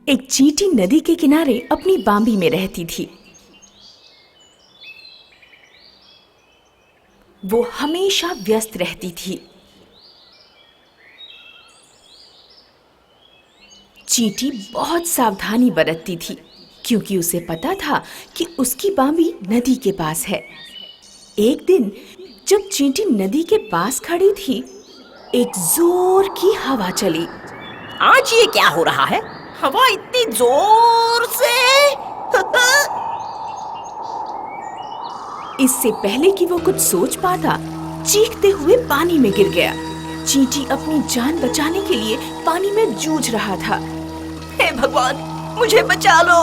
एक चींटी नदी के किनारे अपनी बांबी में रहती थी। वो हमेशा व्यस्त रहती थी। चींटी बहुत सावधानी बरतती थी क्योंकि उसे पता था कि उसकी बांबी नदी के पास है। एक दिन जब चींटी नदी के पास खड़ी थी, एक जोर की हवा चली। आज ये क्या हो रहा है? हवा इतनी जोर से इससे पहले कि वो कुछ सोच पाता, चीखते हुए पानी में गिर गया। चींटी अपनी जान बचाने के लिए पानी में जूझ रहा था। हे भगवान, मुझे बचा लो।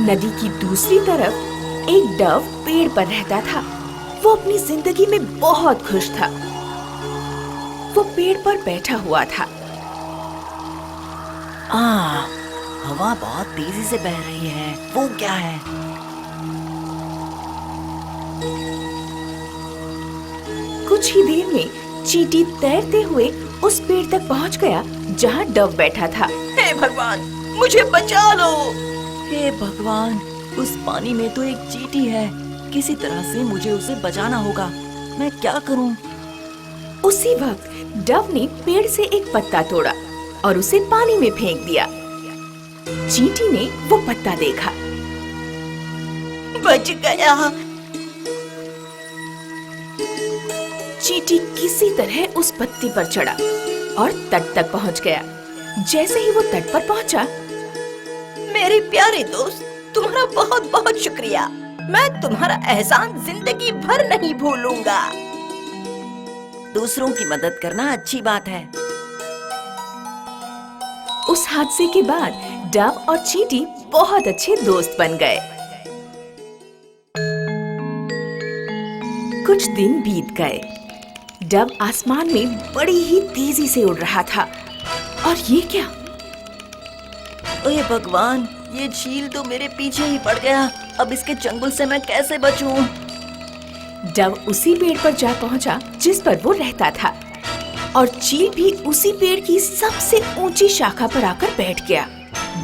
नदी की दूसरी तरफ एक डव पेड़ पर रहता था। वो अपनी जिंदगी में बहुत खुश था। वो पेड़ पर बैठा हुआ था। हवा बहुत तेजी से बह रही है। वो क्या है? कुछ ही देर में चींटी तैरते हुए उस पेड़ तक पहुंच गया जहां डव बैठा था। हे भगवान, मुझे बचा लो। हे भगवान, उस पानी में तो एक चींटी है। किसी तरह से मुझे उसे बचाना होगा। मैं क्या करूं? उसी वक्त डव ने पेड़ से एक पत्ता तोड़ा और उसे पानी में फेंक दिया। चींटी ने वो पत्ता देखा। बच गया। चींटी किसी तरह उस पत्ती पर चढ़ा और तट तक पहुंच गया। जैसे ही वो तट पर पहुंचा, मेरे प्यारे दोस्त, तुम्हारा बहुत बहुत शुक्रिया। मैं तुम्हारा एहसान जिंदगी भर नहीं भूलूंगा। दूसरों की मदद करना अच्छी बात है। उस हादसे के बाद डव और चींटी बहुत अच्छे दोस्त बन गए। कुछ दिन बीत गए। डव आसमान में बड़ी ही तेजी से उड़ रहा था। और ये क्या? ओए भगवान, ये झील तो मेरे पीछे ही पड़ गया। अब इसके चंगुल से मैं कैसे बचूं? डव उसी पेड़ पर जा पहुंचा जिस पर वो रहता था और चील भी उसी पेड़ की सबसे ऊंची शाखा पर आकर बैठ गया,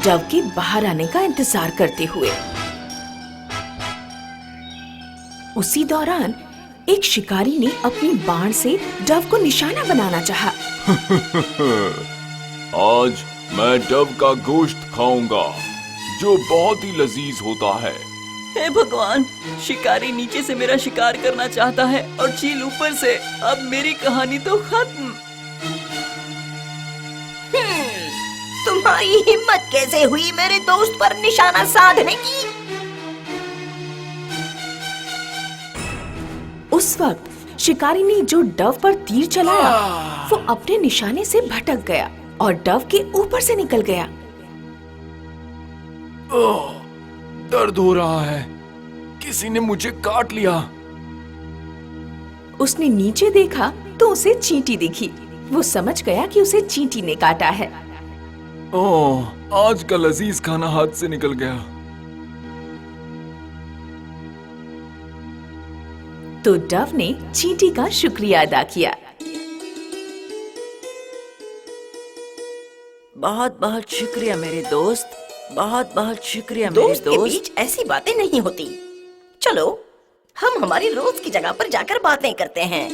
डव के बाहर आने का इंतजार करते हुए। उसी दौरान एक शिकारी ने अपनी बाण से डव को निशाना बनाना चाहा। आज मैं डव का गोश्त खाऊंगा, जो बहुत ही लजीज होता है। हे भगवान, शिकारी नीचे से मेरा शिकार करना चाहता है और चील ऊपर से। अब मेरी कहानी तो खत्म। तुम्हारी हिम्मत कैसे हुई मेरे दोस्त पर निशाना साधने की? उस वक्त शिकारी ने जो डव पर तीर चलाया, वो अपने निशाने से भटक गया और डव के ऊपर से निकल गया। दर्द हो रहा है। किसी ने मुझे काट लिया। उसने नीचे देखा तो उसे चींटी दिखी। वो समझ गया कि उसे चींटी ने काटा है। ओह, आज का लजीज खाना हाथ से निकल गया। तो डव ने चींटी का शुक्रिया अदा किया। बहुत बहुत शुक्रिया मेरे दोस्त। बहुत बहुत शुक्रिया मेरे दोस्त। के बीच ऐसी बातें नहीं होती। चलो, हम हमारी रोज की जगह पर जाकर बातें करते हैं।